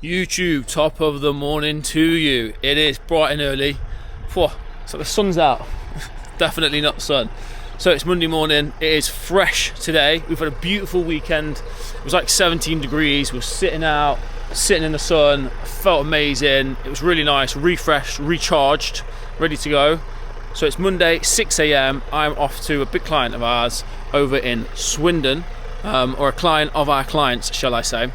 YouTube, top of the morning to you. It is bright and early. Whew, so the sun's out. Definitely not sun. So it's Monday morning. It is fresh today. We've had a beautiful weekend. It was like 17 degrees. We were sitting out, sitting in the sun. Felt amazing. It was really nice, refreshed, recharged, ready to go. So it's Monday, 6 a.m. I'm off to a big client of ours over in Swindon, or a client of our clients, shall I say.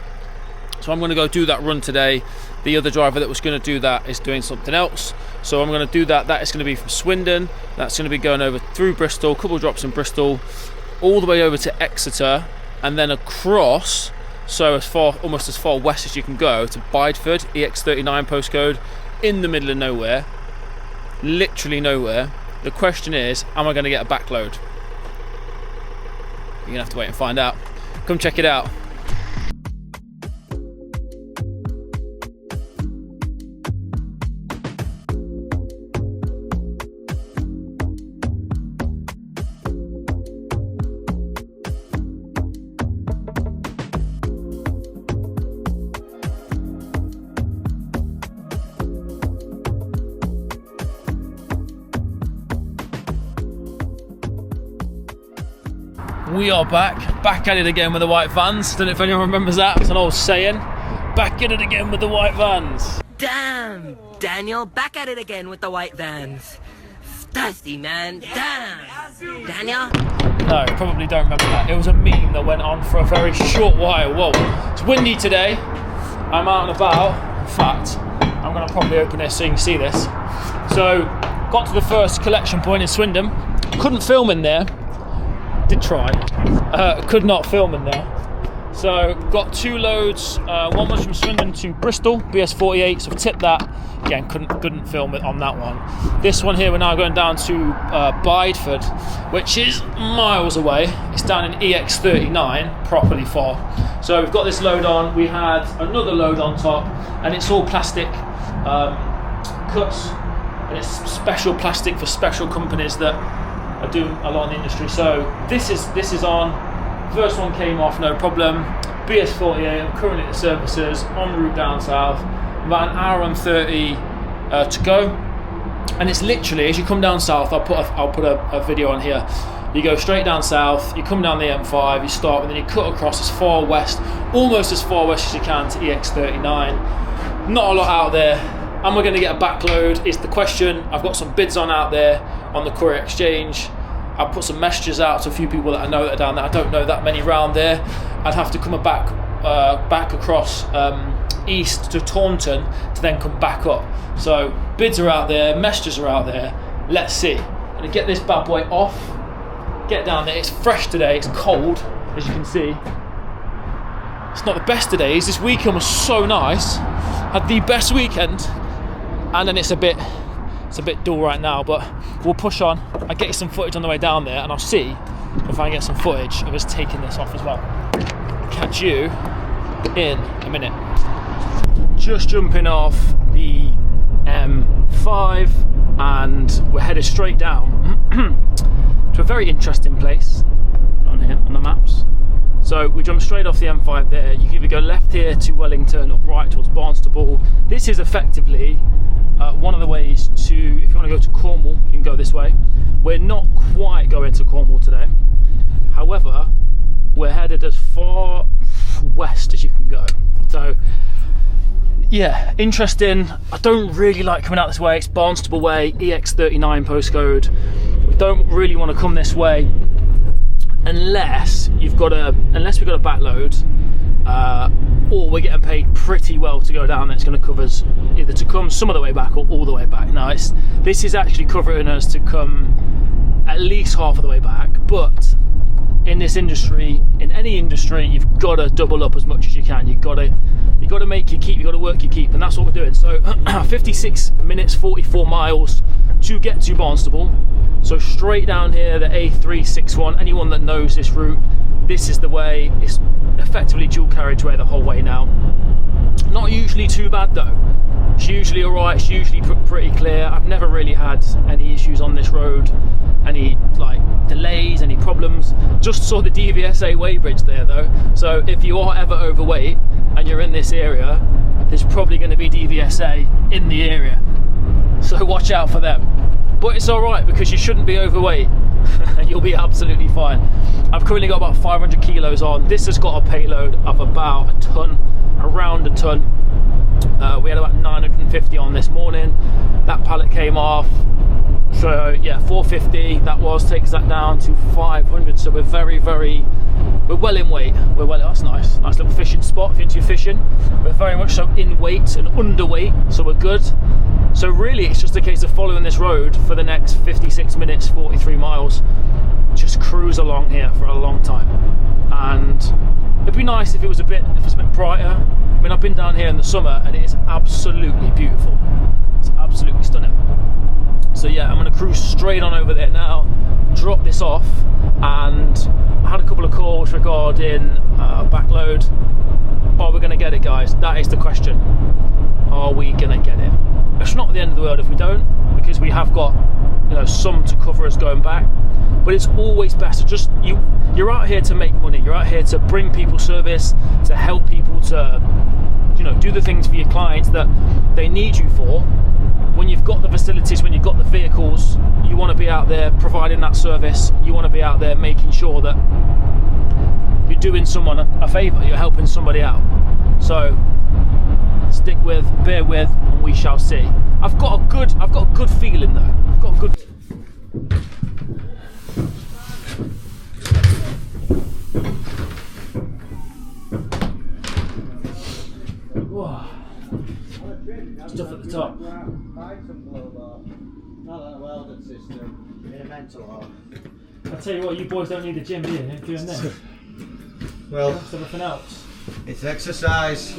So I'm going to go do that run today. The other driver that was going to do that is doing something else. So I'm going to do that. That is going to be from Swindon. That's going to be going over through Bristol, a couple of drops in Bristol, all the way over to Exeter, and then across, so almost as far west as you can go, to Bideford, EX39 postcode, in the middle of nowhere, literally nowhere. The question is, am I going to get a backload? You're going to have to wait and find out. Come check it out. We are back at it again with the white vans. Don't know if anyone remembers that. It's an old saying. Back at it again with the white vans. Damn, Daniel, back at it again with the white vans. Thirsty, man. Damn, Daniel. No, probably don't remember that. It was a meme that went on for a very short while. Whoa, it's windy today. I'm out and about. In fact, I'm going to probably open this so you can see this. So, got to the first collection point in Swindon. Couldn't film in there. Did try, could not film in there. So got two loads. One was from Swindon to Bristol, BS48. So I've tipped that. Again, couldn't film it on that one. This one here, we're now going down to Bideford, which is miles away. It's down in EX39, properly far. So we've got this load on. We had another load on top, and it's all plastic cuts, and it's special plastic for special companies that I do a lot in the industry. So this is on. First one came off, no problem. BS48. I'm currently at the services en route down south. About an hour and 30 to go, and it's literally, as you come down south, I'll put a video on here. You go straight down south, you come down the M5, you stop, and then you cut across as far west, almost as far west as you can, to EX39. Not a lot out there. Am I going to get a backload is the question. I've got some bids on out there on the Courier Exchange. I'll put some messages out to a few people that I know that are down there. I don't know that many round there. I'd have to come back across east to Taunton to then come back up. So bids are out there, messages are out there. Let's see. I'm going to get this bad boy off, get down there. It's fresh today, it's cold, as you can see. It's not the best of days. This weekend was so nice. Had the best weekend. And then it's a bit dull right now, but we'll push on. I'll get you some footage on the way down there, and I'll see if I can get some footage of us taking this off as well. Catch you in a minute. Just jumping off the M5, and we're headed straight down to a very interesting place on here on the maps. So we jump straight off the M5 there. You can either go left here to Wellington or right towards Barnstaple. This is effectively one of the ways to, if you want to go to Cornwall, you can go this way. We're not quite going to Cornwall today. However, we're headed as far west as you can go. So yeah, interesting. I don't really like coming out this way. It's Barnstaple way, EX39 postcode. We don't really want to come this way unless we've got a backload, or we're getting paid pretty well to go down there. It's going to cover us either to come some of the way back or all the way back. Now this is actually covering us to come at least half of the way back, but in this industry, in any industry, you've got to double up as much as you can. You've got to make your keep, you've got to work your keep, and that's what we're doing. So 56 minutes, 44 miles to get to Barnstaple. So straight down here, the A361, anyone that knows this route, this is the way. It's effectively dual carriageway the whole way now. Not usually too bad though. It's usually alright, it's usually pretty clear. I've never really had any issues on this road, any like delays, any problems. Just saw the DVSA weighbridge there though, so if you are ever overweight and you're in this area, there's probably going to be DVSA in the area, so watch out for them. But it's alright, because you shouldn't be overweight. You'll be absolutely fine. I've currently got about 500 kilos on. This has got a payload of about a ton, around a ton. We had about 950 on this morning. That pallet came off, so yeah, 450 that was, takes that down to 500. So we're we're well in weight. That's nice little fishing spot if you're into fishing. We're very much so in weight and underweight, so we're good. So really it's just a case of following this road for the next 56 minutes, 43 miles. Just cruise along here for a long time. And it'd be nice if it was a bit brighter. I mean, I've been down here in the summer and it is absolutely beautiful. It's absolutely stunning. So yeah, I'm going to cruise straight on over there now, drop this off, and I had a couple of calls regarding backload. Are we going to get it, guys? That is the question. Are we going to get it? It's not the end of the world if we don't, because we have got, you know, some to cover us going back. But it's always best to just, you're out here to make money. You're out here to bring people service, to help people, to, you know, do the things for your clients that they need you for. When you've got the facilities, when you've got the vehicles, you want to be out there providing that service. You want to be out there making sure that you're doing someone a favour, you're helping somebody out. So stick with, bear with, and we shall see. I've got a good feeling though. I've got a good. Whoa. Stuff at the top. I tell you what, you boys don't need the gym, do you? Doing this. Well, that's everything else. It's exercise.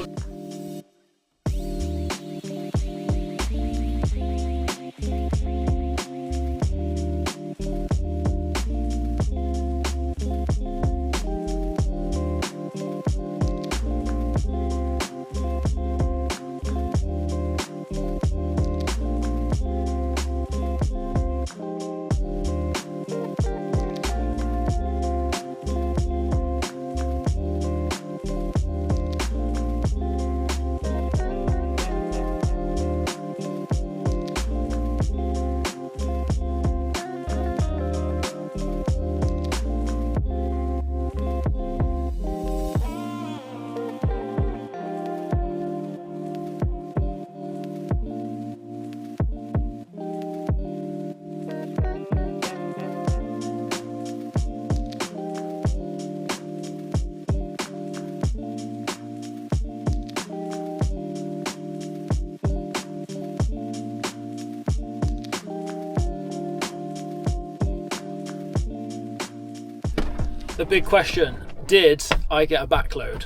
The big question, did I get a backload?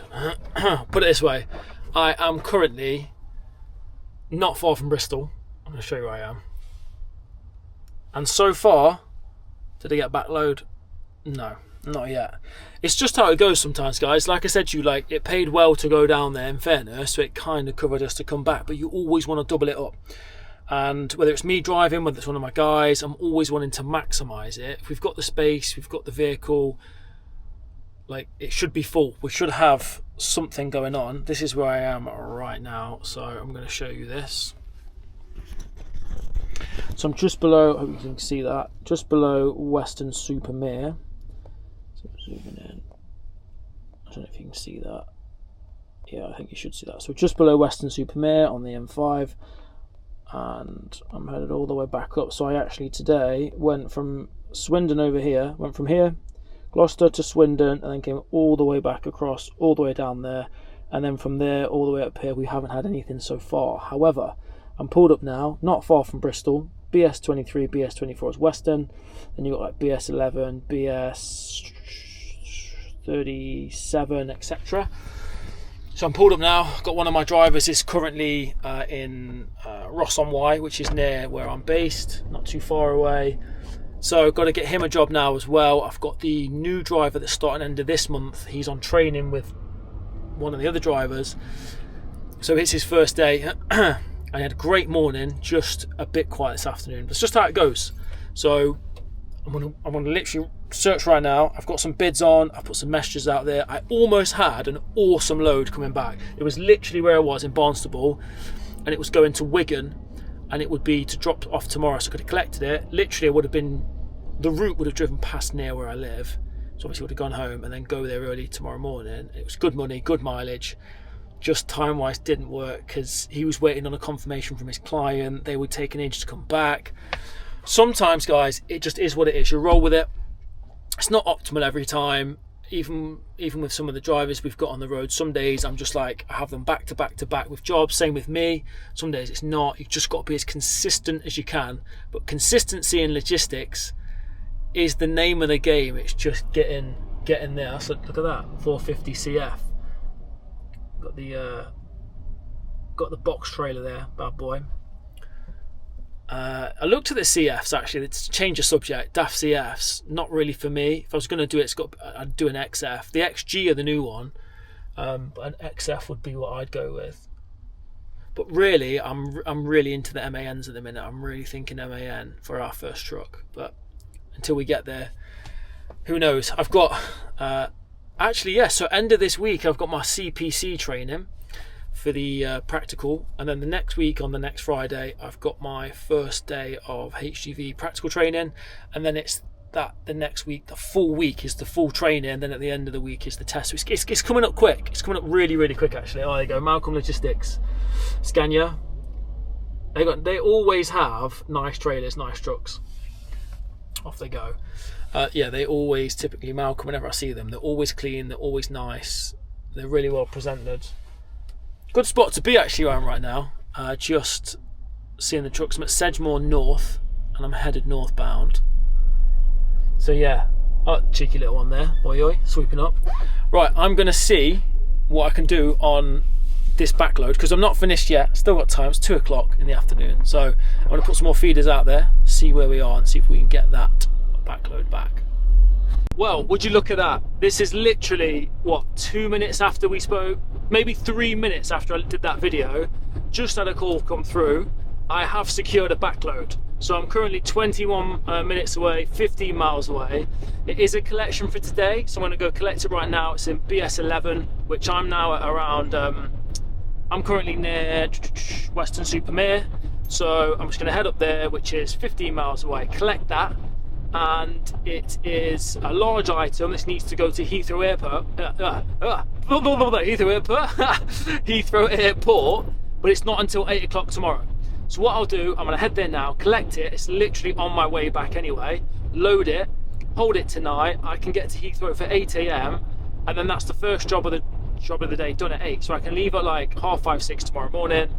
Put it this way, I am currently not far from Bristol. I'm going to show you where I am. And so far, did I get a backload? No, not yet. It's just how it goes sometimes, guys. Like I said to you, like, it paid well to go down there, in fairness, so it kind of covered us to come back, but you always want to double it up. And whether it's me driving, whether it's one of my guys, I'm always wanting to maximise it. If we've got the space, we've got the vehicle, like, it should be full. We should have something going on. This is where I am right now, so I'm going to show you this. So I'm just below, I hope you can see that, just below Weston-super-Mare. So I'm zooming in. I don't know if you can see that. Yeah, I think you should see that. So just below Weston-super-Mare on the M5, and I'm headed all the way back up. So I actually today went from Swindon over here, went from here, Gloucester to Swindon, and then came all the way back across, all the way down there, and then from there all the way up here. We haven't had anything so far. However, I'm pulled up now, not far from Bristol, BS23, BS24 is Western, then you've got like BS11, BS37, etc. So I'm pulled up now. Got one of my drivers is currently in Ross-on-Wye, which is near where I'm based, not too far away. So I've got to get him a job now as well. I've got the new driver that's starting end of this month. He's on training with one of the other drivers. So it's his first day. I had a great morning, just a bit quiet this afternoon. That's just how it goes. So I'm gonna literally search right now. I've got some bids on. I've put some messages out there. I almost had an awesome load coming back. It was literally where I was in Barnstable, and it was going to Wigan, and it would be to drop off tomorrow. So I could have collected it. Literally, the route would have driven past near where I live. So obviously would have gone home and then go there early tomorrow morning. It was good money, good mileage. Just time-wise didn't work because he was waiting on a confirmation from his client. They would take an age to come back. Sometimes, guys, it just is what it is. You roll with it. It's not optimal every time. Even with some of the drivers we've got on the road, some days I'm just like, I have them back to back to back with jobs. Same with me. Some days it's not. You've just got to be as consistent as you can. But consistency in logistics is the name of the game. It's just getting there. So look at that, 450 CF. Got the box trailer there, bad boy. I looked at the CFs actually. To change the subject, DAF CFs, not really for me. If I was going to do it, I'd do an XF. The XG are the new one, but an XF would be what I'd go with. But really, I'm really into the MANs at the minute. I'm really thinking MAN for our first truck. But until we get there, who knows? I've got so end of this week I've got my CPC training for the practical, and then the next week on the next Friday I've got my first day of HGV practical training, and then it's that the next week, the full week is the full training, and then at the end of the week is the test. So it's coming up quick. It's coming up really quick actually. Oh, there you go, Malcolm Logistics, Scania. They always have nice trailers, nice trucks. Off they go. They always, typically, Malcolm, whenever I see them, they're always clean, they're always nice, they're really well presented. Good spot to be actually where I'm right now. Just seeing the trucks. I'm at Sedgemoor North, and I'm headed northbound. So yeah, cheeky little one there, oi, sweeping up. Right, I'm going to see what I can do on this backload, because I'm not finished yet, still got time. It's 2 o'clock in the afternoon, so I'm going to put some more feeders out there, see where we are, and see if we can get that backload back. Well, would you look at that? This is literally, 2 minutes after we spoke, maybe 3 minutes after I did that video. Just had a call come through. I have secured a backload. So I'm currently 21 minutes away, 15 miles away. It is a collection for today, so I'm going to go collect it right now. It's in BS11, which I'm now at around, I'm currently near Weston-super-Mare. So I'm just going to head up there, which is 15 miles away, collect that. And it is a large item. This needs to go to Heathrow Airport, but it's not until 8 o'clock tomorrow. So what I'll do, I'm gonna head there now, collect it. It's literally on my way back anyway. Load it, hold it tonight. I can get to Heathrow for 8 AM, and then that's the first job of the day done at 8. So I can leave at like 5:30, 6 tomorrow morning,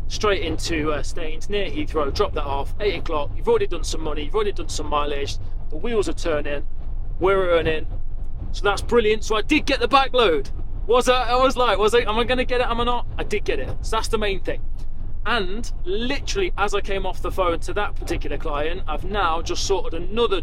straight into Staines near Heathrow, drop that off, 8 o'clock. You've already done some money, you've already done some mileage, the wheels are turning, we're earning. So that's brilliant. So I did get the backload. Am I gonna get it, am I not? I did get it. So that's the main thing. And literally as I came off the phone to that particular client, I've now just sorted another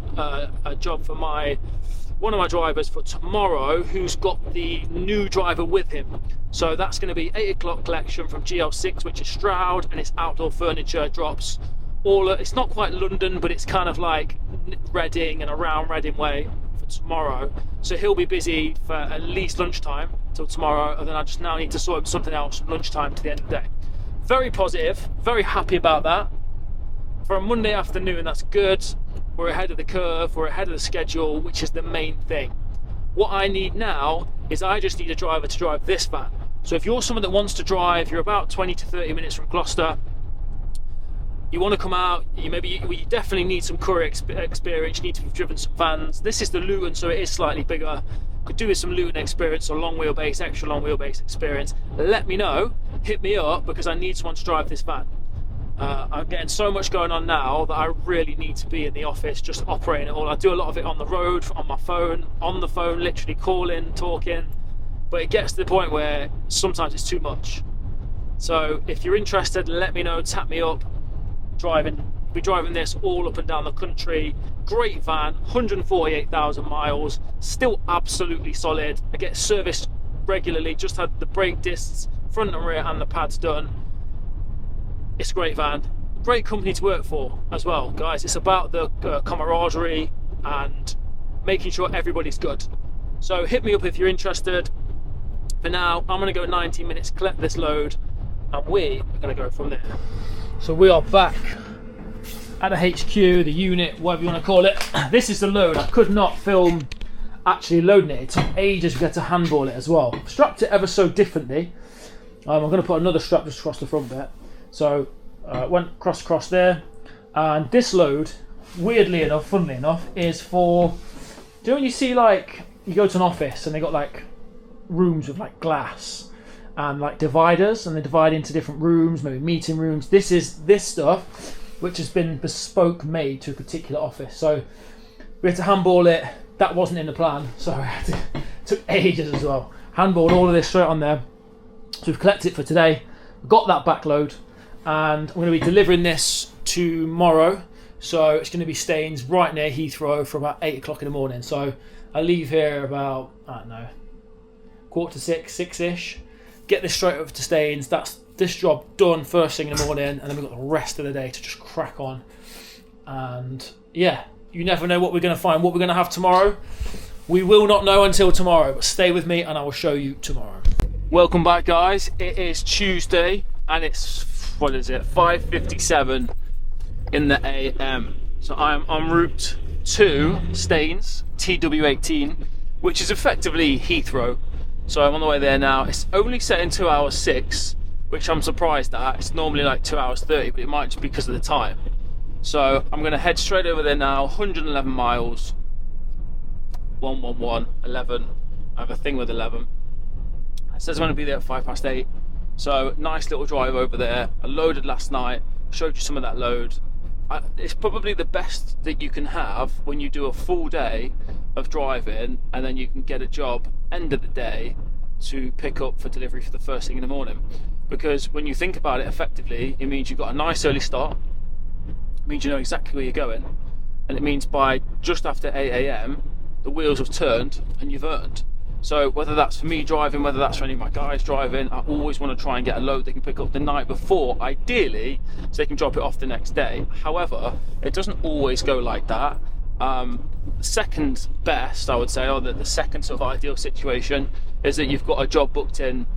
job for one of my drivers for tomorrow, who's got the new driver with him. So that's going to be 8 o'clock collection from GL6, which is Stroud, and it's outdoor furniture drops. It's not quite London, but it's kind of like Reading and around Reading way for tomorrow. So he'll be busy for at least lunchtime till tomorrow, and then I just now need to sort something else from lunchtime to the end of the day. Very positive, very happy about that. For a Monday afternoon, that's good. We're ahead of the curve, we're ahead of the schedule, which is the main thing. What I need now is I just need a driver to drive this van. So if you're someone that wants to drive, you're about 20 to 30 minutes from Gloucester, you want to come out, you definitely need some courier experience, you need to have driven some vans. This is the Luton, so it is slightly bigger. Could do with some Luton experience or long wheelbase, extra long wheelbase experience. Let me know, hit me up, because I need someone to drive this van. I'm getting so much going on now that I really need to be in the office just operating it all. I do a lot of it on the road, on my phone, on the phone, literally calling, talking, but it gets to the point where sometimes it's too much. So if you're interested, let me know, tap me up. Be driving this all up and down the country. Great van, 148,000 miles, still absolutely solid. I get serviced regularly, just had the brake discs, front and rear, and the pads done. It's a great van, great company to work for as well, guys. It's about the camaraderie and making sure everybody's good. So hit me up if you're interested. For now, I'm going to go 19 minutes, collect this load, and we are going to go from there. So we are back at the HQ, the unit, whatever you want to call it. This is the load. I could not film actually loading it. It took ages to get to handball it as well. I've strapped it ever so differently. I'm going to put another strap just across the front bit. So went cross there. And this load, weirdly enough, funnily enough, is for, do you know when you see like, you go to an office and they got like rooms with like glass and like dividers, and they divide into different rooms, maybe meeting rooms. This is this stuff which has been bespoke made to a particular office. So we had to handball it. That wasn't in the plan, so it took ages as well. Handballed all of this straight on there. So we've collected it for today. We've got that backload, and we're going to be delivering this tomorrow. So it's going to be Staines right near Heathrow for about 8 o'clock in the morning. So I leave here about, I don't know, 5:45, 6-ish. Get this straight over to Staines. That's this job done first thing in the morning, and then we've got the rest of the day to just crack on. And yeah, you never know what we're going to find, what we're going to have tomorrow. We will not know until tomorrow, but stay with me and I will show you tomorrow. Welcome back, guys. It is Tuesday and it's, 5:57 in the AM. So I'm en route to Staines, TW18, which is effectively Heathrow. So I'm on the way there now. It's only set in 2 hours 6, which I'm surprised at. It's normally like 2 hours 30, but it might just be because of the time. So I'm going to head straight over there now. 111 miles. 111, 11. I have a thing with 11. It says I'm going to be there at 8:05. So nice little drive over there. I loaded last night. Showed you some of that load. It's probably the best that you can have when you do a full day of driving, and then you can get a job end of the day to pick up for delivery for the first thing in the morning. Because when you think about it effectively, it means you've got a nice early start. It means you know exactly where you're going, and it means by just after 8 AM the wheels have turned and you've earned. So whether that's for me driving, whether that's for any of my guys driving, I always want to try and get a load they can pick up the night before, ideally, so they can drop it off the next day. However, it doesn't always go like that. Second best, I would say, or the second sort of ideal situation is that you've got a job booked in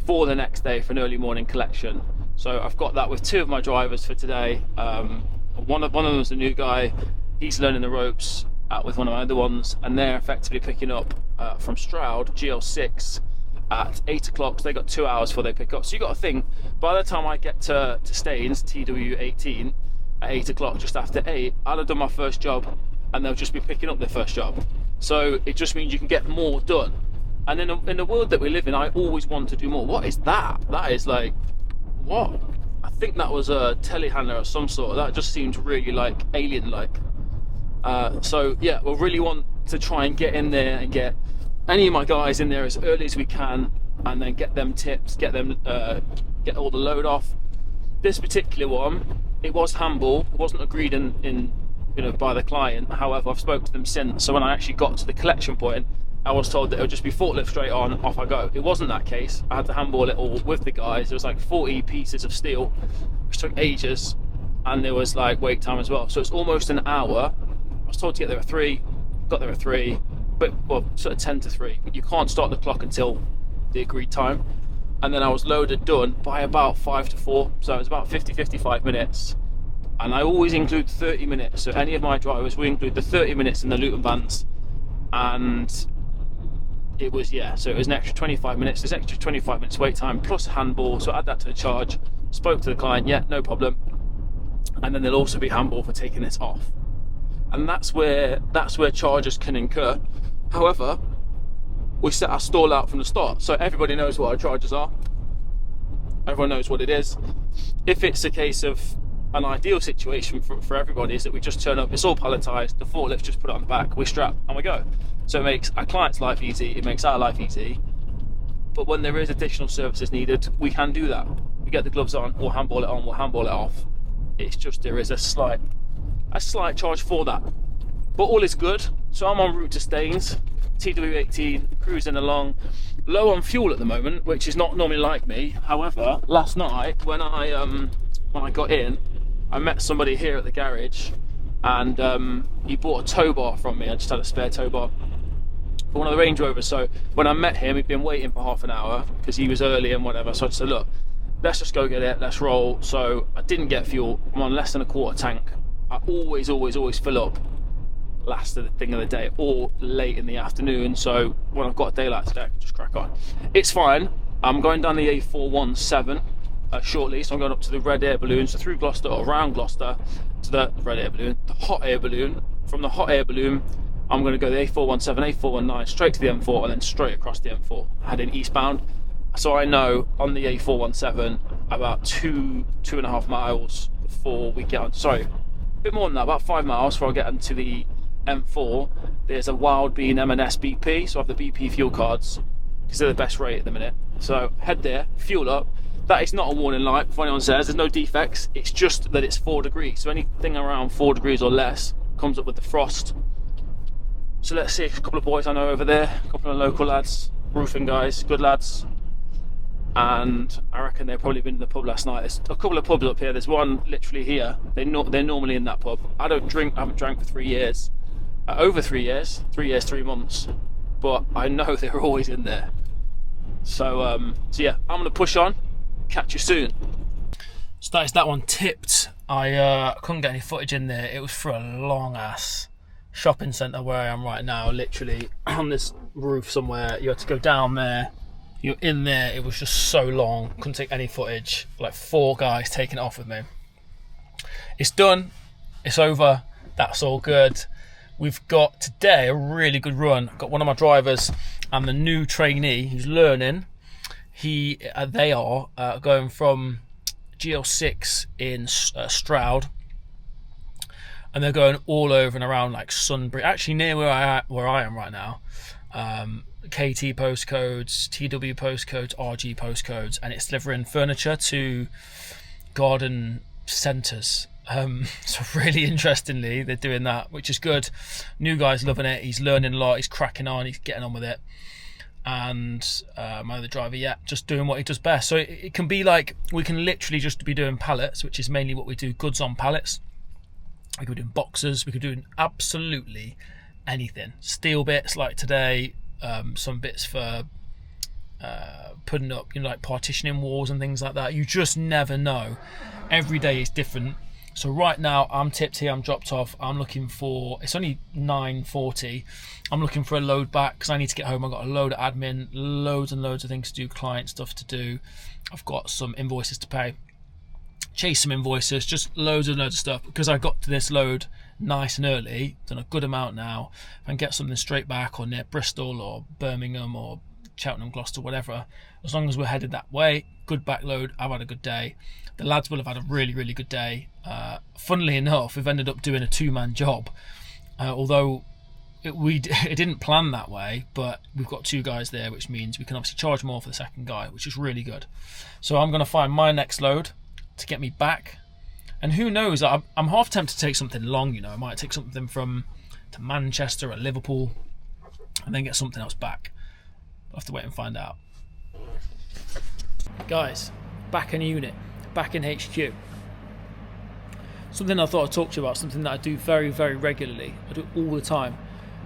for the next day for an early morning collection. So I've got that with 2 of my drivers for today. One of them is a new guy. He's learning the ropes out with one of my other ones, and they're effectively picking up from Stroud GL6 at 8 o'clock. So they got 2 hours before they pick up. So you got to think, by the time I get to Staines TW18 at 8 o'clock, just after 8, I'll have done my first job, and they'll just be picking up their first job. So it just means you can get more done. And in the world that we live in, I always want to do more. What is that? That is like, what? I think that was a telehandler of some sort. That just seems really like alien-like. So yeah, we'll really want to try and get in there and get any of my guys in there as early as we can, and then get them tips, get them get all the load off. This particular one, it was handball. It wasn't agreed in by the client. However, I've spoken to them since, so when I actually got to the collection point, I was told that it would just be forklift straight on, off I go. It wasn't that case. I had to handball it all with the guys. There was like 40 pieces of steel, which took ages, and there was like wait time as well. So it's almost an hour. I was told to get there at 3, got there at 3, but well, sort of 10 to 3. But you can't start the clock until the agreed time. And then I was loaded, done by about 5 to 4. So it was about 50-55 minutes. And I always include 30 minutes. So any of my drivers, we include the 30 minutes in the Luton vans. And it was, yeah, so it was an extra 25 minutes. There's extra 25 minutes wait time plus handball. So add that to the charge. Spoke to the client, yeah, no problem. And then there'll also be handball for taking this off. And that's where charges can incur. However, we set our stall out from the start, so everybody knows what our charges are. Everyone knows what it is. If it's a case of an ideal situation for everybody, is that we just turn up, it's all palletized, the forklift just put it on the back, we strap and we go. So it makes our client's life easy, it makes our life easy. But when there is additional services needed, we can do that. We get the gloves on, we'll handball it on, we'll handball it off. It's just there is a slight charge for that. But all is good. So I'm en route to Staines, TW18, cruising along, low on fuel at the moment, which is not normally like me. However, last night when I got in, I met somebody here at the garage, and he bought a tow bar from me. I just had a spare tow bar for one of the Range Rovers. So when I met him, he'd been waiting for half an hour because he was early and whatever. So I just said, look, let's just go get it, let's roll. So I didn't get fuel. I'm on less than a quarter tank. I always fill up last of the thing of the day or late in the afternoon. So when I've got a day like today, I can just crack on. It's fine. I'm going down the A417 shortly, so I'm going up to the red air balloon, so through Gloucester or around Gloucester to the red air balloon, the hot air balloon. From the hot air balloon, I'm going to go the A417, A419, straight to the M4, and then straight across the M4, heading eastbound. So I know on the A417 about 2.5 miles before we get on, sorry, a bit more than that, about 5 miles before I get into the M4, there's a Wild Bean M&S BP, so I have the BP fuel cards because they're the best rate at the minute. So head there, fuel up. That is not a warning light, if anyone says, there's no defects, it's just that it's 4 degrees, so anything around 4 degrees or less comes up with the frost. So let's see, a couple of boys I know over there, a couple of local lads, roofing guys, good lads, and I reckon they've probably been in the pub last night. There's a couple of pubs up here, there's one literally here, they're normally in that pub. I don't drink, I haven't drank for 3 years. Over 3 years, 3 years, 3 months, but I know they're always in there. So yeah, I'm gonna push on, catch you soon. So that one tipped. I couldn't get any footage in there. It was for a long ass shopping centre where I am right now, literally on this roof somewhere. You had to go down there, you're in there. It was just so long, couldn't take any footage. Like 4 guys taking it off with me. It's done, it's over, that's all good. We've got today a really good run. I've got one of my drivers and the new trainee who's learning. They are going from GL6 in Stroud, and they're going all over and around like Sunbury, actually near where I am right now. KT postcodes, TW postcodes, RG postcodes, and it's delivering furniture to garden centres. So really interestingly, they're doing that, which is good. New guy's loving it. He's learning a lot. He's cracking on. He's getting on with it. And my other driver, just doing what he does best. So it can be like, we can literally just be doing pallets, which is mainly what we do, goods on pallets. We could be doing boxes. We could do absolutely anything. Steel bits like today, some bits for putting up, like partitioning walls and things like that. You just never know. Every day is different. So right now I'm tipped here, I'm dropped off, I'm looking for, it's only 9:40, I'm looking for a load back because I need to get home. I've got a load of admin, loads and loads of things to do, client stuff to do. I've got some invoices to pay, chase some invoices, just loads of stuff, because I got to this load nice and early, done a good amount now. If I can get something straight back or near Bristol or Birmingham or Cheltenham, Gloucester, whatever, as long as we're headed that way, good backload, I've had a good day. The lads will have had a really, really good day. Funnily enough, we've ended up doing a 2-man job, although it didn't plan that way, but we've got 2 guys there, which means we can obviously charge more for the second guy, which is really good. So I'm going to find my next load to get me back, and who knows, I'm half tempted to take something long. I might take something to Manchester or Liverpool and then get something else back. I'll have to wait and find out. Guys, back in unit, back in HQ. Something I thought I'd talk to you about, something that I do very, very regularly. I do it all the time.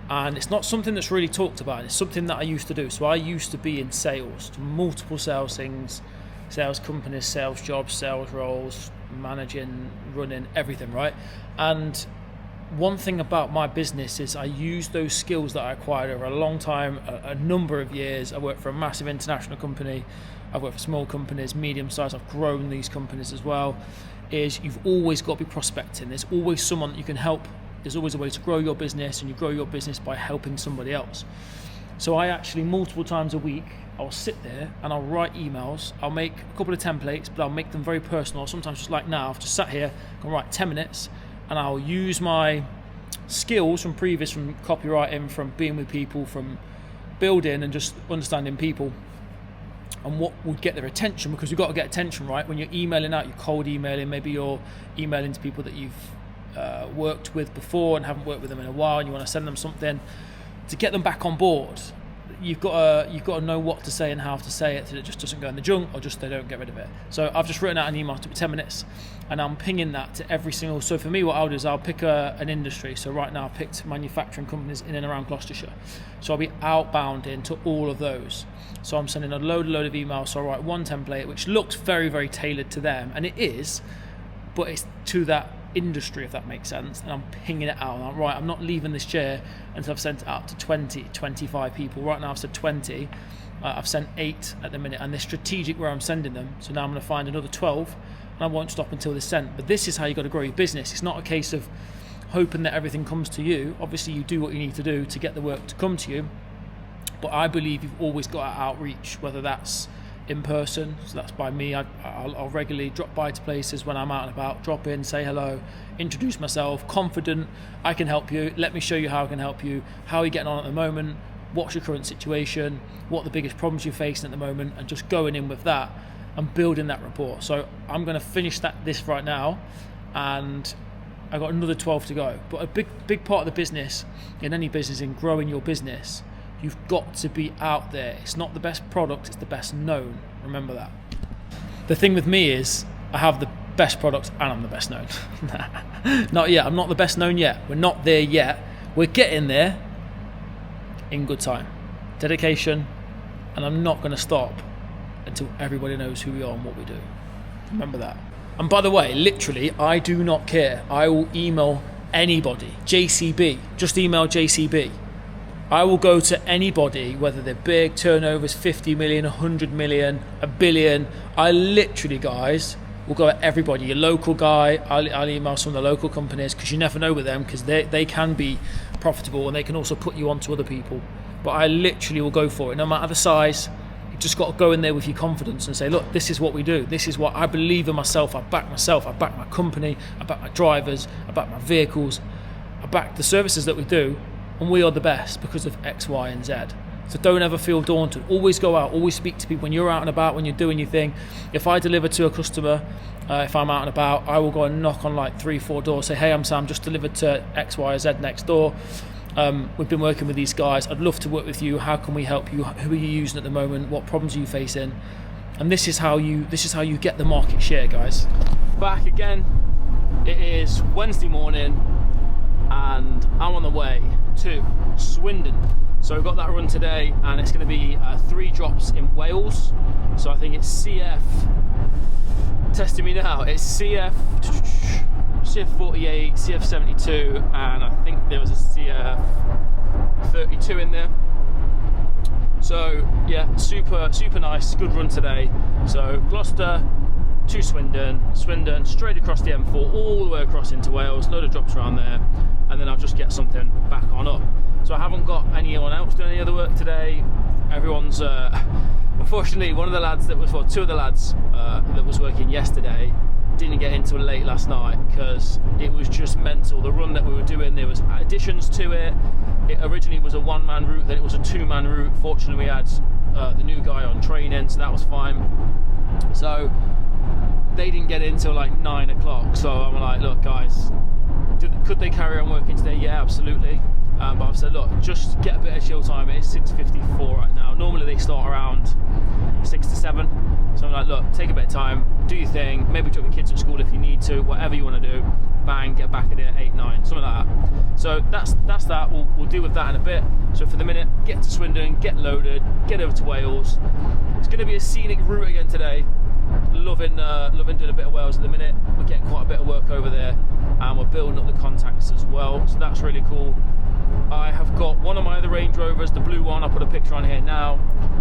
And it's not something that's really talked about. It's something that I used to do. So I used to be in sales, multiple sales things, sales companies, sales jobs, sales roles, managing, running, everything, right? And one thing about my business is I use those skills that I acquired over a long time, a number of years. I worked for a massive international company. I've worked for small companies, medium size. I've grown these companies as well. Is you've always got to be prospecting. There's always someone that you can help. There's always a way to grow your business, and you grow your business by helping somebody else. So I actually, multiple times a week, I'll sit there and I'll write emails. I'll make a couple of templates, but I'll make them very personal. Sometimes just like now, I've just sat here, I can write 10 minutes, and I'll use my skills from copywriting, from being with people, from building and just understanding people and what would get their attention, because you've got to get attention, right? When you're emailing out, you're cold emailing, maybe you're emailing to people that you've worked with before and haven't worked with them in a while, and you want to send them something to get them back on board. You've got to know what to say and how to say it, so it just doesn't go in the junk, or just they don't get rid of it. So I've just written out an email, took 10 minutes, and I'm pinging that to every single. So for me, what I'll do is I'll pick an industry. So right now I've picked manufacturing companies in and around Gloucestershire. So I'll be outbound into all of those. So I'm sending a load of emails. So I write one template which looks very, very tailored to them, and it is, but it's to that industry, if that makes sense. And I'm pinging it out. And I'm right, I'm not leaving this chair until I've sent it out to 20, 25 people. Right now I've said 20. I've sent 8 at the minute, and they're strategic where I'm sending them. So now I'm going to find another 12, and I won't stop until they're sent. But this is how you got to grow your business. It's not a case of hoping that everything comes to you. Obviously, you do what you need to do to get the work to come to you. But I believe you've always got to outreach, whether that's in person, so that's by me. I'll regularly drop by to places when I'm out and about, drop in, say hello, introduce myself, confident, I can help you, let me show you how I can help you, how are you getting on at the moment, what's your current situation, what are the biggest problems you're facing at the moment, and just going in with that and building that rapport. So I'm going to finish this right now, and I've got another 12 to go. But a big part of the business, in any business, in growing your business, you've got to be out there. It's not the best product, it's the best known. Remember that. The thing with me is I have the best product and I'm the best known. Not yet. I'm not the best known yet. We're not there yet. We're getting there in good time. Dedication, and I'm not going to stop until everybody knows who we are and what we do. Remember that. And by the way, literally, I do not care. I will email anybody. JCB. Just email JCB. I will go to anybody, whether they're big, turnovers, 50 million, 100 million, a billion. I literally, guys, will go at everybody. Your local guy, I'll email some of the local companies, because you never know with them, because they can be profitable and they can also put you on to other people. But I literally will go for it, no matter the size. You've just got to go in there with your confidence and say, look, this is what we do. This is what I believe in myself. I back myself. I back my company. I back my drivers. I back my vehicles. I back the services that we do. And we are the best because of X, Y, and Z. So don't ever feel daunted. Always go out. Always speak to people when you're out and about, when you're doing your thing. If I deliver to a customer, if I'm out and about, I will go and knock on like 3-4 doors. Say, hey, I'm Sam, just delivered to X, Y, or Z next door. We've been working with these guys. I'd love to work with you. How can we help you? Who are you using at the moment? What problems are you facing? And this is how you get the market share, guys. Back again. It is Wednesday morning, and I'm on the way to Swindon. So we've got that run today, and it's going to be 3 drops in Wales. So I think it's CF, testing me now, it's CF48, CF72, and I think there was a CF32 in there. So yeah, super nice, good run today. So Gloucester to Swindon, straight across the M4, all the way across into Wales, load of drops around there, and then I'll just get something back on up. So I haven't got anyone else doing any other work today. Everyone's, unfortunately, two of the lads that was working yesterday didn't get into it late last night because it was just mental. The run that we were doing, there was additions to it. It originally was a 1-man route, then it was a 2-man route. Fortunately, we had the new guy on training, so that was fine. So they didn't get in till like 9 o'clock. So I'm like, look, guys, could they carry on working today? Yeah, absolutely. But I've said, look, just get a bit of chill time. It is 6:54 right now. Normally they start around 6 to 7. So I'm like, look, take a bit of time, do your thing, maybe drop your kids at school if you need to, whatever you want to do. Bang, get back at it at 8, 9, something like that. So that's that. We'll deal with that in a bit. So for the minute, get to Swindon, get loaded, get over to Wales. It's going to be a scenic route again today. Loving doing a bit of Wales at the minute. We're getting quite a bit of work over there, and we're building up the contacts as well. So that's really cool. I have got one of my other Range Rovers, the blue one. I'll put a picture on here now.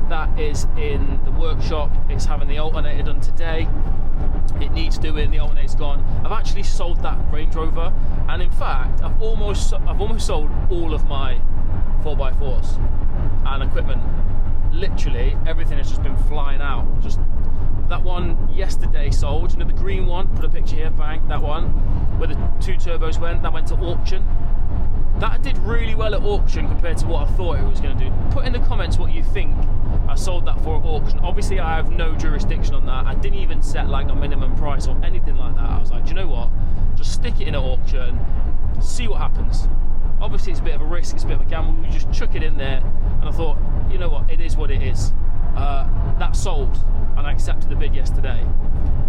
That is in the workshop. It's having the alternator done today. It needs doing. The alternator's gone. I've actually sold that Range Rover, and in fact, I've almost sold all of my 4x4s and equipment. Literally everything has just been flying out. Just that one yesterday sold. You know, the green one. Put a picture here. Bang. That one where the 2 turbos went. That went to auction. That did really well at auction compared to what I thought it was going to do. Put in the comments what you think I sold that for at auction. Obviously, I have no jurisdiction on that. I didn't even set like a minimum price or anything like that. I was like, do you know what? Just stick it in at auction, see what happens. Obviously, it's a bit of a risk, it's a bit of a gamble. We just chuck it in there, and I thought, you know what? It is what it is. That's sold, and I accepted the bid yesterday.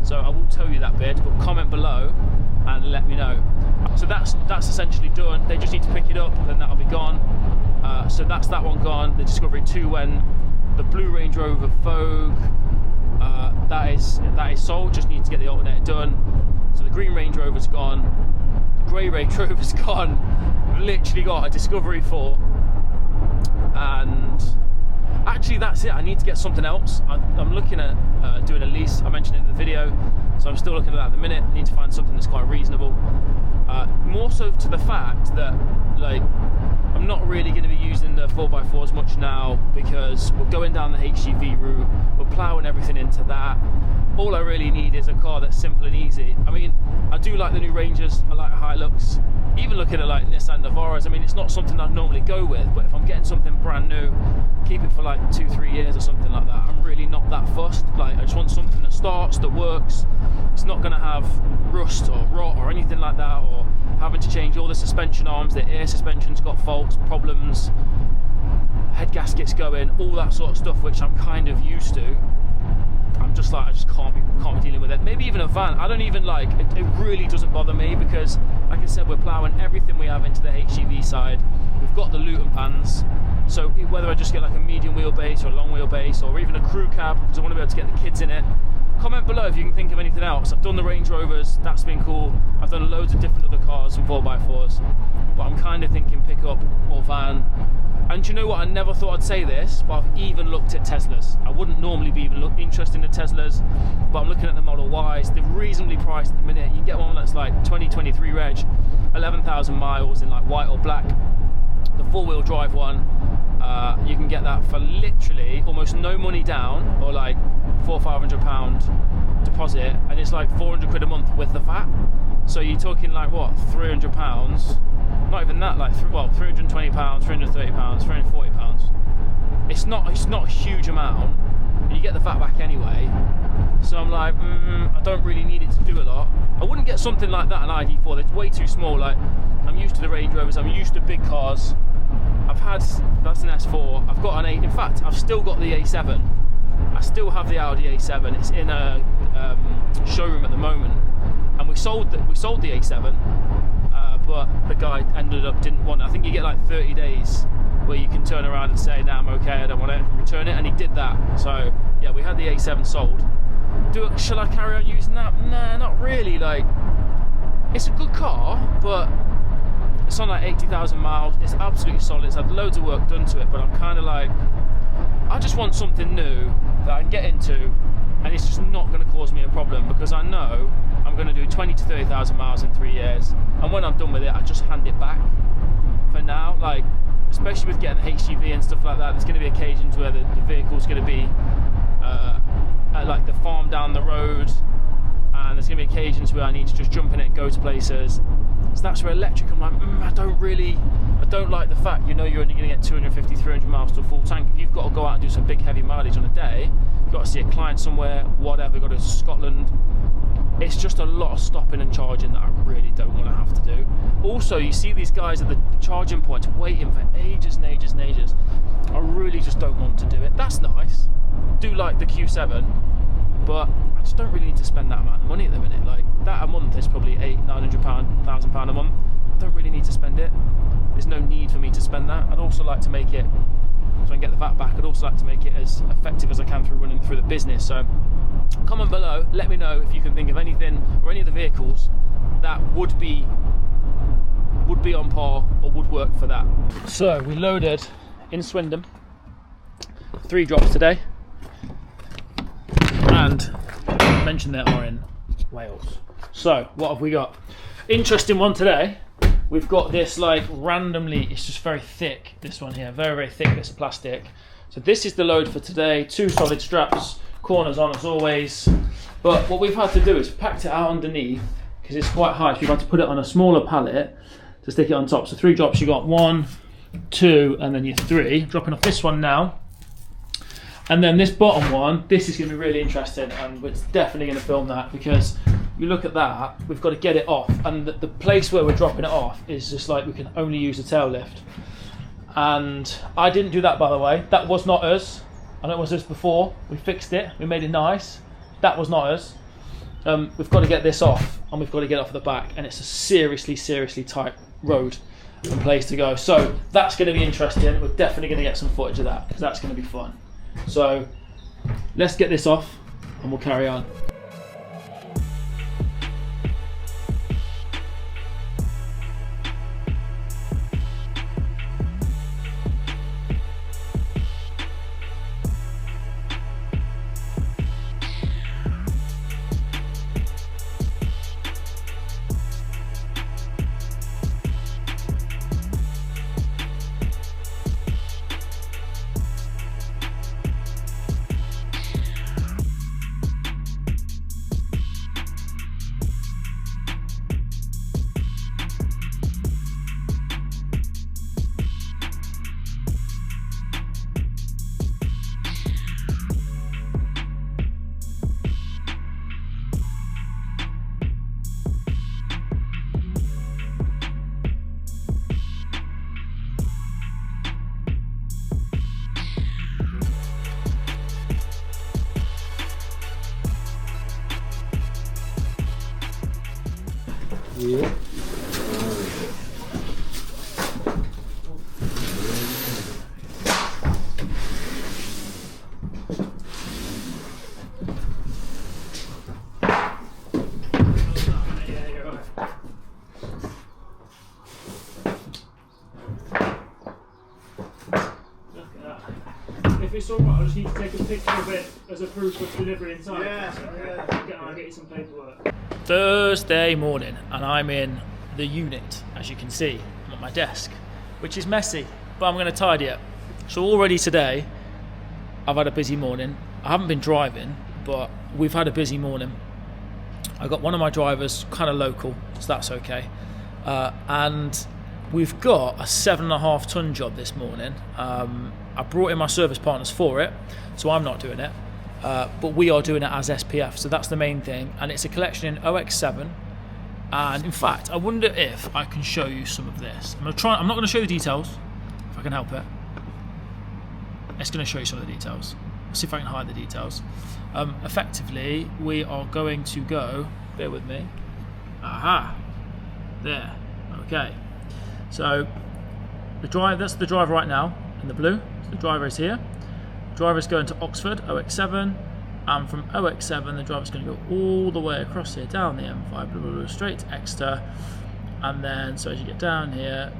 So I will tell you that bid, but comment below and let me know. So that's essentially done. They just need to pick it up, then that'll be gone. So that's that one gone. The Discovery 2 went. The blue Range Rover Vogue, that is sold. Just need to get the alternator done. So the green Range Rover's gone. The grey Range Rover's gone. I've literally got a Discovery 4, and actually that's it. I need to get something else. I'm looking at doing a lease. I mentioned it in the video, so I'm still looking at that at the minute. I need to find something that's quite reasonable. More so to the fact that, like, I'm not really going to be using the 4x4 as much now, because we're going down the HGV route. We're ploughing everything into that. All I really need is a car that's simple and easy. I mean, I do like the new Rangers. I like Hilux. Even looking at like Nissan Navaras, I mean, it's not something I'd normally go with, but if I'm getting something brand new, keep it for like 2-3 years or something like that. I'm really not that fussed. Like, I just want something that starts, that works. It's not going to have rust or rot or anything like that, or having to change all the suspension arms. The air suspension's got faults, problems, head gaskets going, all that sort of stuff, which I'm kind of used to. I'm just like, I just can't be dealing with it. Maybe even a van. I don't even like it. It really doesn't bother me, because like I said, we're ploughing everything we have into the HGV side. We've got the Luton pans, so whether I just get like a medium wheelbase or a long wheelbase, or even a crew cab, because I want to be able to get the kids in it. Comment below if you can think of anything else. I've done the Range Rovers, that's been cool. I've done loads of different other cars and 4x4s, but I'm kind of thinking pickup or van. And do you know what? I never thought I'd say this, but I've even looked at Teslas. I wouldn't normally be even interested in the Teslas, but I'm looking at the Model Ys. They're reasonably priced at the minute. You can get one that's like 2023 reg, 11,000 miles in like white or black. The 4-wheel drive one, you can get that for literally almost no money down, or like £400 or £500 deposit, and it's like 400 quid a month with the VAT. So you're talking like what, £300? Not even that, like £320, £330, £340. It's not a huge amount, and you get the VAT back anyway. So I'm like, I don't really need it to do a lot. I wouldn't get something like that, an ID4. They're way too small. Like, I'm used to the Range Rovers. I'm used to big cars. That's an S4. I've got an 8. In fact, I've still got the A7. I still have the Audi A7. It's in a showroom at the moment, and we sold the A7. But the guy didn't want it. I think you get like 30 days where you can turn around and say, nah, I'm okay, I don't want to return it, and he did that. So yeah, we had the A7 sold. Shall I carry on using that? Nah, not really. Like, it's a good car, but it's on like 80,000 miles. It's absolutely solid. It's had loads of work done to it, but I'm kind of like, I just want something new that I can get into, and it's just not going to cause me a problem, because I know I'm going to do 20 to 30,000 miles in 3 years, and when I'm done with it, I just hand it back. For now, like, especially with getting the HGV and stuff like that, there's going to be occasions where the vehicle's going to be at like the farm down the road, and there's going to be occasions where I need to just jump in it and go to places. So that's where electric, I'm like, I don't like the fact, you're only going to get 250, 300 miles to a full tank. If you've got to go out and do some big heavy mileage on a day, you've got to see a client somewhere, whatever, got to Scotland. It's just a lot of stopping and charging that I really don't want to have to do. Also, you see these guys at the charging points waiting for ages and ages and ages. I really just don't want to do it. That's nice. I do like the Q7, but I just don't really need to spend that amount of money at the minute. Like, that a month is probably £800, £900, £1,000 a month. I don't really need to spend it. There's no need for me to spend that. I'd also like to make it, so I can get the VAT back, I'd also like to make it as effective as I can through running through the business. So comment below, let me know if you can think of anything or any of the vehicles that would be on par or would work for that. So we loaded in Swindon, 3 drops today, and I mentioned they are in Wales. So what have we got? Interesting one today. We've got this, like, randomly, it's just very thick, this one here, very, very thick bits of plastic. So this is the load for today, 2 solid straps, corners on as always. But what we've had to do is packed it out underneath, because it's quite high, so you've had to put it on a smaller pallet to stick it on top. So 3 drops, you got 1, 2, and then your 3. Dropping off this one now. And then this bottom one, this is going to be really interesting, and we're definitely going to film that, because you look at that, we've got to get it off, and the place where we're dropping it off is just like, we can only use the tail lift. And I didn't do that, by the way. That was not us. I know it was us before. We fixed it. We made it nice. That was not us. We've got to get this off, and we've got to get it off the back, and it's a seriously tight road and place to go. So that's going to be interesting. We're definitely going to get some footage of that because that's going to be fun. So let's get this off, and we'll carry on. Yeah. If it's alright, I just need to take a picture of it as a proof of delivery inside. Yeah. I'll get you some paperwork. Thursday morning, and I'm in the unit, as you can see. I'm at my desk, which is messy, but I'm going to tidy it. So already today, I've had a busy morning. I haven't been driving, but we've had a busy morning. I got one of my drivers kind of local, so that's okay. And we've got a 7.5 ton job this morning. I brought in my service partners for it, so I'm not doing it. But we are doing it as SPF, so that's the main thing. And it's a collection in OX7. And in fact, I wonder if I can show you some of this. I'm not going to show you the details, if I can help it. It's going to show you some of the details. Let's see if I can hide the details. Effectively, we are going to go, bear with me. Aha, there, okay. So, that's the driver right now, in the blue. So the driver is here. The driver is going to Oxford, OX7, and from OX7, the driver's going to go all the way across here, down the M5, blah, blah, blah, straight to Exeter, and then, so as you get down here,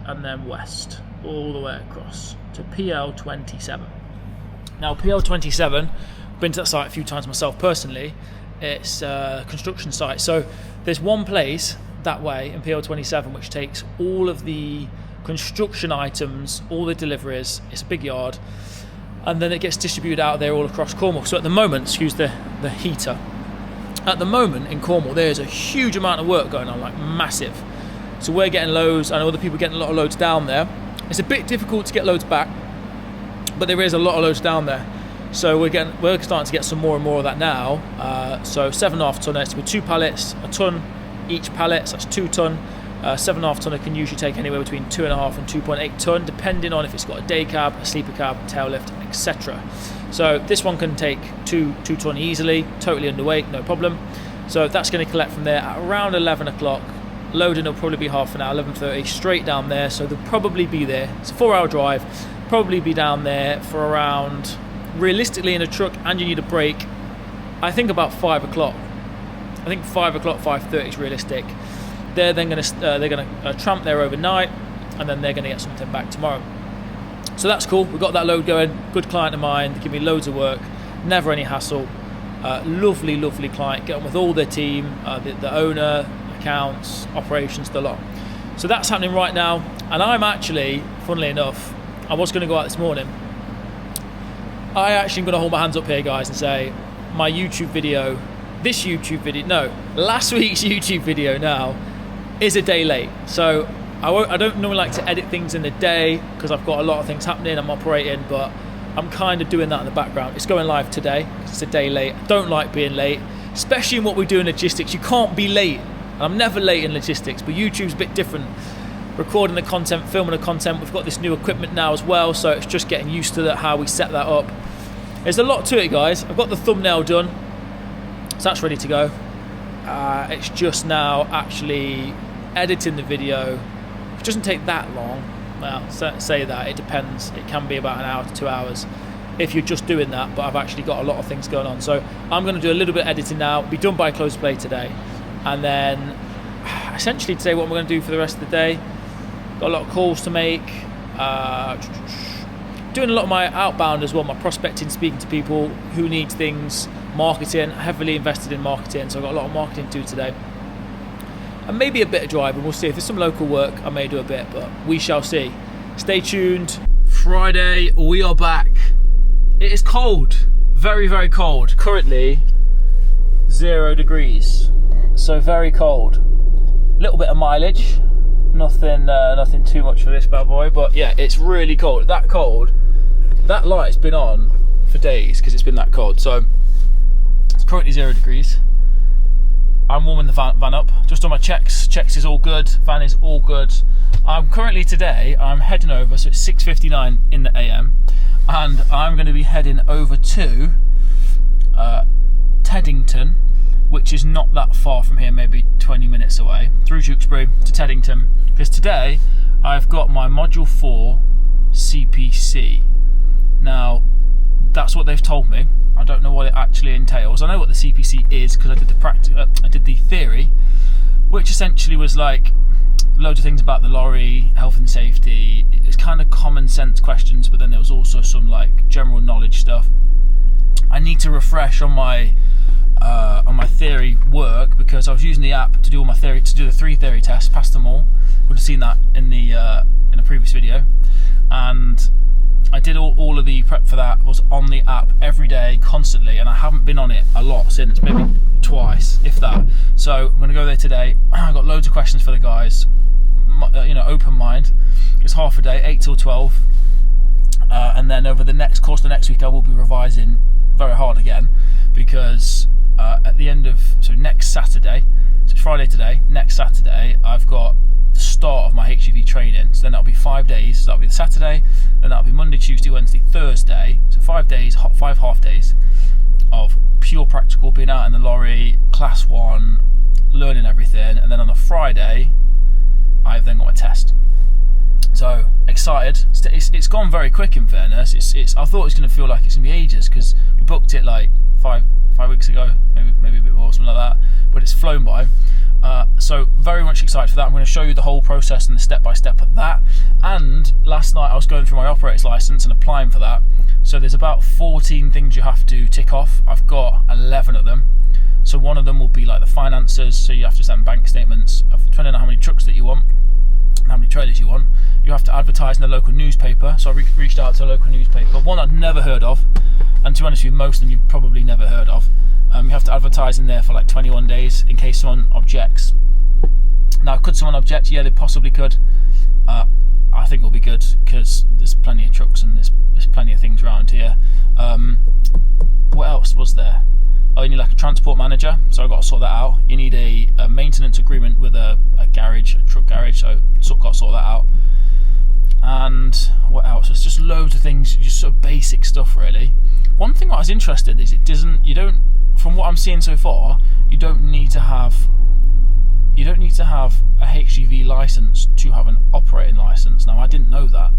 and then west, all the way across to PL27. Now, PL27, been to that site a few times myself personally. It's a construction site, so there's one place that way in PL27 which takes all of the construction items, all the deliveries. It's a big yard, and then it gets distributed out there all across Cornwall. So at the moment, excuse the heater, at the moment in Cornwall there's a huge amount of work going on, like massive. So we're getting loads, and other people are getting a lot of loads down there. It's a bit difficult to get loads back, but there is a lot of loads down there. So we're starting to get some more and more of that now. So 7.5 tonner, it's with 2 pallets, a ton each pallet, so that's 2 ton. 7.5 tonner can usually take anywhere between 2.5 and 2.8 ton, depending on if it's got a day cab, a sleeper cab, tail lift, etc. So this one can take 2 ton easily, totally underweight, no problem. So that's going to collect from there at around 11 o'clock. Loading will probably be half an hour, 11:30, straight down there. So they'll probably be there. It's a 4-hour drive. Probably be down there for around, realistically in a truck, and you need a break, I think about 5 o'clock. I think 5 o'clock, 5:30 is realistic. They're then going to tramp there overnight, and then they're going to get something back tomorrow. So that's cool. We've got that load going. Good client of mine. They give me loads of work. Never any hassle. Lovely client. Get on with all their team, the owner, accounts, operations, the lot. So that's happening right now. And I'm actually, funnily enough, I was going to go out this morning. I actually am going to hold my hands up here, guys, and say my YouTube video, last week's YouTube video now is a day late. So I don't normally like to edit things in the day because I've got a lot of things happening, I'm operating, but I'm kind of doing that in the background. It's going live today because it's a day late. I don't like being late, especially in what we do in logistics. You can't be late. And I'm never late in logistics, but YouTube's a bit different. Recording the content, filming the content. We've got this new equipment now as well, so it's just getting used to that, how we set that up. there's a lot to it, guys. I've got the thumbnail done, so that's ready to go. It's just now actually editing the video, which doesn't take that long. Well, say that, it depends. It can be about an hour to 2 hours if you're just doing that, but I've actually got a lot of things going on. So I'm going to do a little bit of editing now, be done by close of play today, and then essentially today what I'm going to do for the rest of the day, got a lot of calls to make, doing a lot of my outbound as well, my prospecting, speaking to people who need things, marketing, heavily invested in marketing, so I've got a lot of marketing to do today. And maybe a bit of driving, we'll see. If there's some local work, I may do a bit, but we shall see. Stay tuned. Friday, we are back. It is cold, very, very cold. Currently, 0 degrees, so very cold. Little bit of mileage, nothing too much for this bad boy, but yeah, it's really cold. That cold, that light's been on for days because it's been that cold. So it's currently 0 degrees. I'm warming the van up, just on my checks. Checks is all good, van is all good. I'm currently today, I'm heading over, so it's 6:59 in the AM, and I'm going to be heading over to Teddington, which is not that far from here, maybe 20 minutes away, through Tewkesbury to Teddington, because today I've got my Module 4 CPC. Now, that's what they've told me. I don't know what it actually entails. I know what the CPC is because I did the theory, which essentially was like loads of things about the lorry, health and safety. It's kind of common sense questions, but then there was also some like general knowledge stuff. I need to refresh on my theory work because I was using the app to do all my theory, to do the 3 theory tests, passed them all. Would have seen that in a previous video, and I did all of the prep for that, was on the app every day, constantly, and I haven't been on it a lot since, maybe twice, if that. So I'm going to go there today. I've got loads of questions for the guys, open mind. It's half a day, 8 till 12, and then over the next week I will be revising very hard again, because at the end of, so next Saturday, so it's Friday today, next Saturday I've got the start of my HGV training, so then that'll be 5 days. So that'll be the Saturday, then that'll be Monday, Tuesday, Wednesday, Thursday, so 5 days, 5 half days of pure practical, being out in the lorry, class 1, learning everything, and then on the Friday I've then got a test. So excited. It's gone very quick, in fairness. I thought it was going to feel like it's going to be ages, because we booked it like five weeks ago, maybe a bit more, something like that, but it's flown by. So very much excited for that. I'm going to show you the whole process and the step-by-step of that. And last night I was going through my operator's license and applying for that. So there's about 14 things you have to tick off. I've got 11 of them. So one of them will be like the finances, so you have to send bank statements, depending on how many trucks that you want and how many trailers you want. You have to advertise in the local newspaper, so I reached out to a local newspaper, one I'd never heard of, and to be honest with you, most of them you've probably never heard of. You have to advertise in there for like 21 days in case someone objects. Now, could someone object? Yeah, they possibly could. I think it'll be good because there's plenty of trucks and there's plenty of things around here. What else was there? Oh, you need like a transport manager, so I've got to sort that out. You need a maintenance agreement with a garage, a truck garage, so got to sort that out. And what else? There's just loads of things, just sort of basic stuff really. One thing I was interested is from what I'm seeing so far, you don't need to have a HGV license to have an operating license. Now, I didn't know that,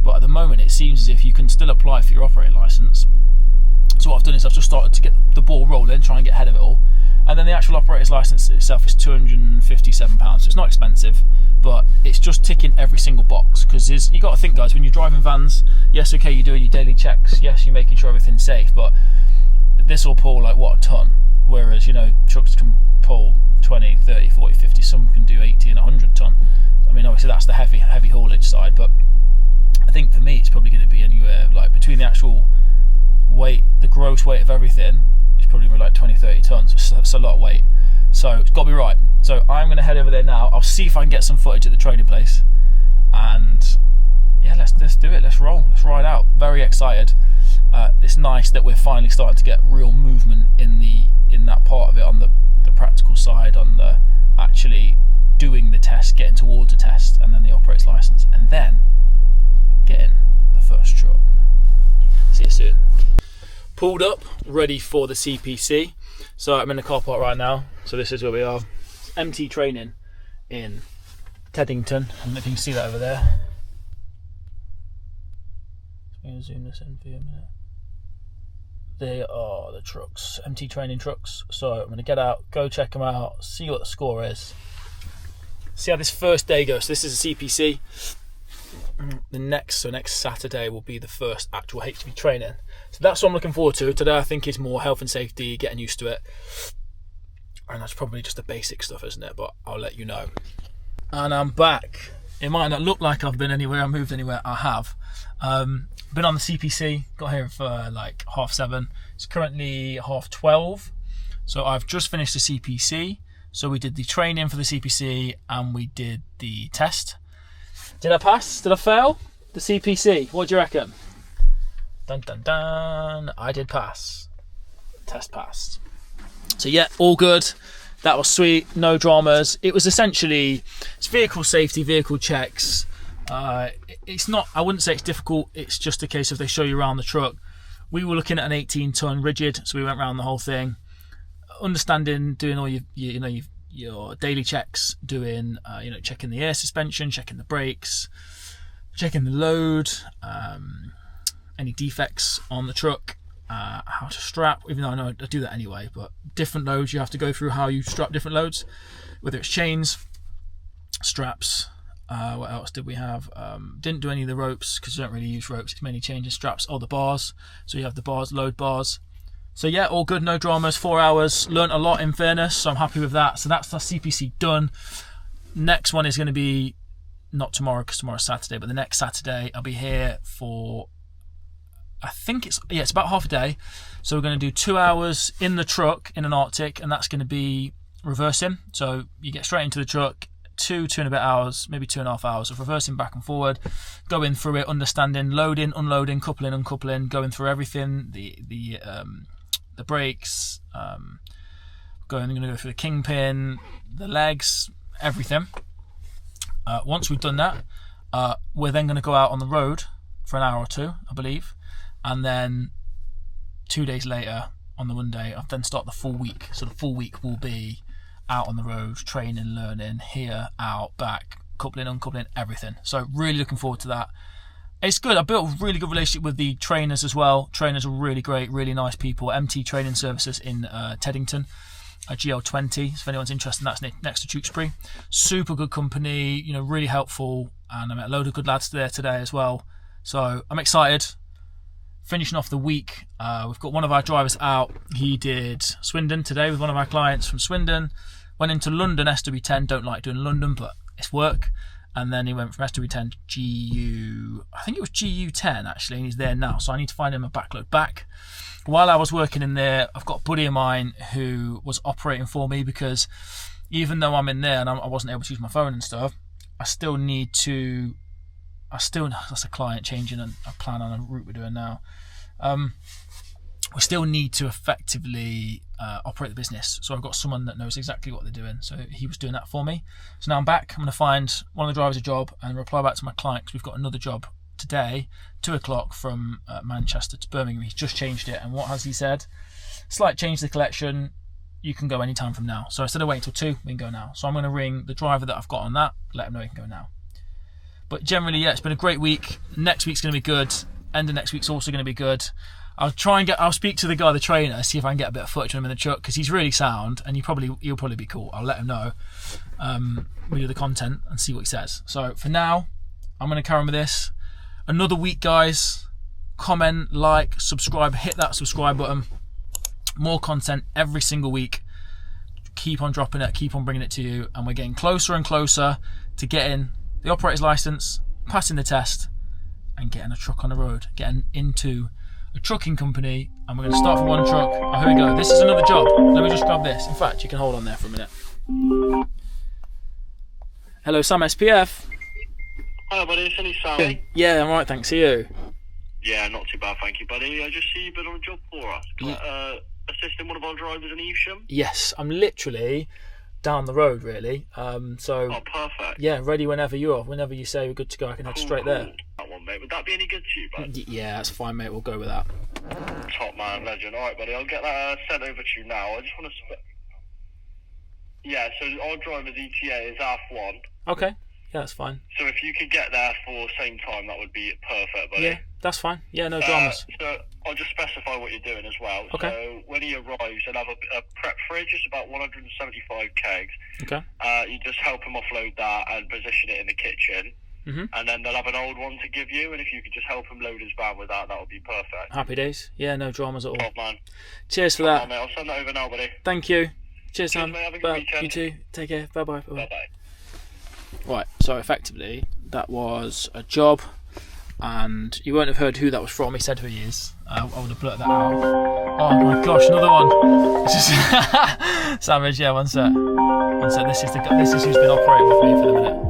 but at the moment it seems as if you can still apply for your operating license. So what I've done is I've just started to get the ball rolling, try and get ahead of it all. And then the actual operator's license itself is £257, so it's not expensive, but it's just ticking every single box. Because you got to think, guys, when you're driving vans, yes, okay, you're doing your daily checks, yes, you're making sure everything's safe, but this will pull like what, a ton, whereas trucks can pull 20, 30, 40, 50, some can do 80 and 100 ton. I mean, obviously that's the heavy haulage side, but I think for me it's probably going to be anywhere like between the actual weight, the gross weight of everything, it's probably like 20, 30 tons. It's a lot of weight, so it's got to be right. So I'm going to head over there now. I'll see if I can get some footage at the training place, and yeah, let's do it. Let's roll. Let's ride out. Very excited. It's nice that we're finally starting to get real movement in that part of it, on the practical side, on the actually doing the test, getting towards the test, and then the operator's license, and then getting the first truck. See you soon. pulled up, ready for the CPC. So I'm in the car park right now. So this is where we are. It's MT training in Teddington. I don't know if you can see that over there. I'm going to zoom this in for you a minute. They are the trucks, MT training trucks. So I'm going to get out, go check them out, see what the score is. See how this first day goes. So this is a CPC. The next Saturday will be the first actual HGV training. So that's what I'm looking forward to. Today I think is more health and safety, getting used to it. And that's probably just the basic stuff, isn't it? But I'll let you know. And I'm back. It might not look like I've been anywhere, I moved anywhere. I have. Been on the CPC, got here for like 7:30. It's currently 12:30. So I've just finished the CPC. So we did the training for the CPC and we did the test. Did I pass? Did I fail? The CPC, what do you reckon? Dun dun dun. I did pass. Test passed. So yeah, all good. That was sweet, no dramas. It was essentially, it's vehicle safety, vehicle checks. It's not, I wouldn't say it's difficult, it's just a case of they show you around the truck. We were looking at an 18-ton rigid, so we went around the whole thing. Understanding, doing all your daily checks, doing checking the air suspension, checking the brakes, checking the load, any defects on the truck, how to strap, even though I know I do that anyway, but different loads you have to go through how you strap different loads, whether it's chains, straps. What else did we have? Didn't do any of the ropes because we don't really use ropes, it's mainly changing straps. Oh, the bars, so you have the bars, load bars. So yeah, all good, no dramas, 4 hours, learnt a lot in fairness, so I'm happy with that. So that's the CPC done. Next one is going to be, not tomorrow because tomorrow's Saturday, but the next Saturday I'll be here for, I think it's about half a day. So we're going to do 2 hours in the truck in an Arctic, and that's going to be reversing. So you get straight into the truck, 2 and a bit hours, maybe 2.5 hours of reversing back and forward, going through it, understanding, loading, unloading, coupling, uncoupling, going through everything, the brakes, going to go through the kingpin, the legs, everything. Once we've done that, we're then going to go out on the road for an hour or two, I believe, and then 2 days later, on the Monday, I'll then start the full week. So the full week will be out on the road, training, learning, here, out, back, coupling, uncoupling, everything. So really looking forward to that. It's good. I built a really good relationship with the trainers as well. Trainers are really great, really nice people. MT Training Services in Teddington, GL20. So if anyone's interested, that's next to Tewkesbury. Super good company, really helpful, and I met a load of good lads there today as well. So I'm excited. Finishing off the week, we've got one of our drivers out. He did Swindon today with one of our clients from Swindon. Went into London SW10. Don't like doing London, but it's work. And then he went from SW10 I think it was GU10 actually, and he's there now. So I need to find him a backload back. While I was working in there, I've got a buddy of mine who was operating for me, because even though I'm in there and I wasn't able to use my phone and stuff, that's a client changing a plan on a route we're doing now. We still need to effectively operate the business. So I've got someone that knows exactly what they're doing. So he was doing that for me. So now I'm back. I'm going to find one of the drivers a job and reply back to my client, because we've got another job today, 2 o'clock from Manchester to Birmingham. He's just changed it. And what has he said? Slight change to the collection. You can go anytime from now. So instead of waiting till 2, we can go now. So I'm going to ring the driver that I've got on that, let him know he can go now. But generally, yeah, it's been a great week. Next week's going to be good. End of next week's also going to be good. I'll speak to the guy, the trainer, see if I can get a bit of footage of him in the truck, because he's really sound and he'll probably be cool. I'll let him know. We do the content and see what he says. So for now, I'm going to carry on with this. Another week, guys. Comment, like, subscribe, hit that subscribe button. More content every single week. Keep on dropping it, keep on bringing it to you, and we're getting closer and closer to getting the operator's license, passing the test, and getting a truck on the road, getting into a trucking company. And we're going to start from one truck. Oh, here we go. This is another job. Let me just grab this. In fact, you can hold on there for a minute. Hello, Sam SPF. Hello, buddy. It's only Sam. Yeah, I'm right, thanks. See you. Yeah, not too bad, thank you, buddy. I just see you've been on a job for us. Assisting one of our drivers in Evesham. Yes, I'm literally down the road, really. Oh, perfect. Yeah, ready whenever you are. Whenever you say we're good to go, I can head straight there. That one, mate. Would that be any good to you, bud? Yeah, that's fine, mate. We'll go with that. Top man, legend. All right, buddy. I'll get that sent over to you now. I just want to. Yeah. So our driver's ETA is 1:30. Okay. Yeah, that's fine. So if you could get there for same time, that would be perfect, buddy. Yeah, that's fine. Yeah, no dramas. So I'll just specify what you're doing as well. Okay. So when he arrives, he'll have a prep fridge. It's about 175 kegs. Okay. You just help him offload that and position it in the kitchen. Mm-hmm. And then they'll have an old one to give you, and if you could just help him load his van with that, that would be perfect. Happy days. Yeah, no dramas at all. Top man. Cheers for Top that. man, mate. I'll send that over now, buddy. Thank you. Cheers, Cheers, Sam. mate. Have a good Bye. weekend. You too. Take care. Bye-bye. Bye-bye. Bye-bye. Right, so effectively, that was a job, and you won't have heard who that was from. He said who he is. I would have blurted that out. Oh my gosh, another one. It's just savage. Yeah, one sec. This is who's been operating with me for the minute.